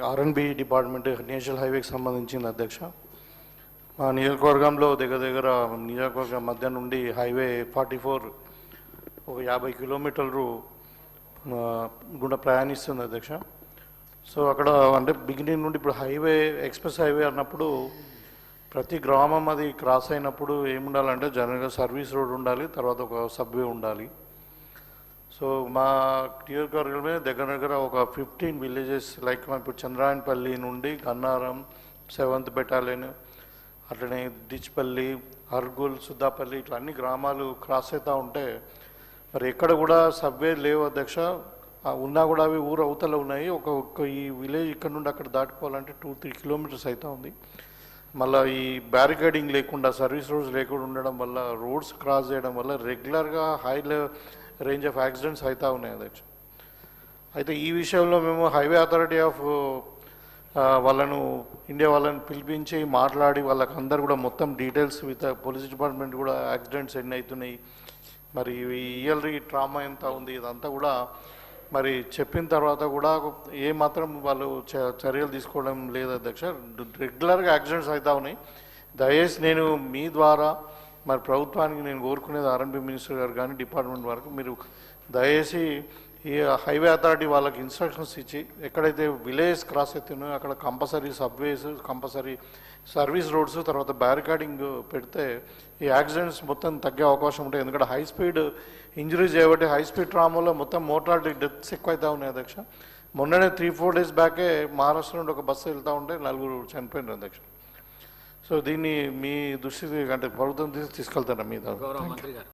R&B department national హైవేకి సంబంధించింది అధ్యక్ష. మా నియోజకవర్గంలో దగ్గర నియోజకవర్గం మధ్య నుండి హైవే 44 ఒక 50 కిలోమీటర్లు గుండా ప్రయాణిస్తుంది అధ్యక్ష. సో అక్కడ అంటే బిగినింగ్ నుండి ఇప్పుడు హైవే ఎక్స్ప్రెస్ హైవే అన్నప్పుడు ప్రతి గ్రామం అది క్రాస్ అయినప్పుడు ఏముండాలంటే జనరల్గా సర్వీస్ రోడ్ ఉండాలి, తర్వాత ఒక సబ్వే ఉండాలి. సో మా నియోజకవర్గంలో దగ్గర ఒక 15 విలేజెస్ లైక్ ఇప్పుడు చంద్రాయనపల్లి నుండి గన్నారం 7th బెటాలియన్, అట్లనే డిచ్పల్లి, అర్గుల్, సుద్దాపల్లి ఇట్లా అన్ని గ్రామాలు క్రాస్ అవుతూ ఉంటే మరి ఎక్కడ కూడా సబ్వే లేవు అధ్యక్ష. ఉన్నా కూడా అవి ఊరు అవతల ఉన్నాయి. ఒక ఈ విలేజ్ ఇక్కడ నుండి అక్కడ దాటుకోవాలంటే 2-3 కిలోమీటర్స్ అవుతూ ఉంది. మళ్ళీ ఈ బ్యారికేడింగ్ లేకుండా సర్వీస్ రోడ్స్ లేకుండా ఉండడం వల్ల రోడ్స్ క్రాస్ చేయడం వల్ల రెగ్యులర్గా హై రేంజ్ ఆఫ్ యాక్సిడెంట్స్ అవుతూ ఉన్నాయి అధ్యక్ష. అయితే ఈ విషయంలో మేము హైవే అథారిటీ ఆఫ్ వాళ్ళని పిలిపించి మాట్లాడి వాళ్ళకి అందరు కూడా మొత్తం డీటెయిల్స్ విత్ పోలీస్ డిపార్ట్మెంట్ కూడా యాక్సిడెంట్స్ ఎన్ని అవుతున్నాయి, మరి ఇయర్లీ ట్రామా ఎంత ఉంది, ఇదంతా కూడా మరి చెప్పిన తర్వాత కూడా ఏమాత్రం వాళ్ళు చర్యలు తీసుకోవడం లేదు అధ్యక్ష. రెగ్యులర్గా యాక్సిడెంట్స్ అవుతూ ఉన్నాయి. దయచేసి నేను మీ ద్వారా మరి ప్రభుత్వానికి నేను కోరుకునేది ఆర్ఎన్బి మినిస్టర్ గారు కానీ డిపార్ట్మెంట్ వరకు మీరు దయచేసి ఈ హైవే అథారిటీ వాళ్ళకి ఇన్స్ట్రక్షన్స్ ఇచ్చి ఎక్కడైతే విలేజ్ క్రాస్ అవుతున్నాయో అక్కడ compulsory subways, compulsory service roads, తర్వాత బ్యారికాడింగ్ పెడితే ఈ యాక్సిడెంట్స్ మొత్తం తగ్గే అవకాశం ఉంటాయి. ఎందుకంటే హై స్పీడ్ ఇంజరీస్ చేయబట్టి హై స్పీడ్ ట్రామాలో మొత్తం మోటాలిటీ డెత్స్ ఎక్కువ అవుతూ ఉన్నాయి అధ్యక్ష. మొన్ననే 3-4 డేస్ బ్యాకే మహారాష్ట్ర నుండి ఒక బస్సు వెళ్తూ ఉంటే 4 చనిపోయినారు అధ్యక్ష. సో దీన్ని మీ దృష్టికి అంటే ప్రభుత్వం తీసుకెళ్తారా మీ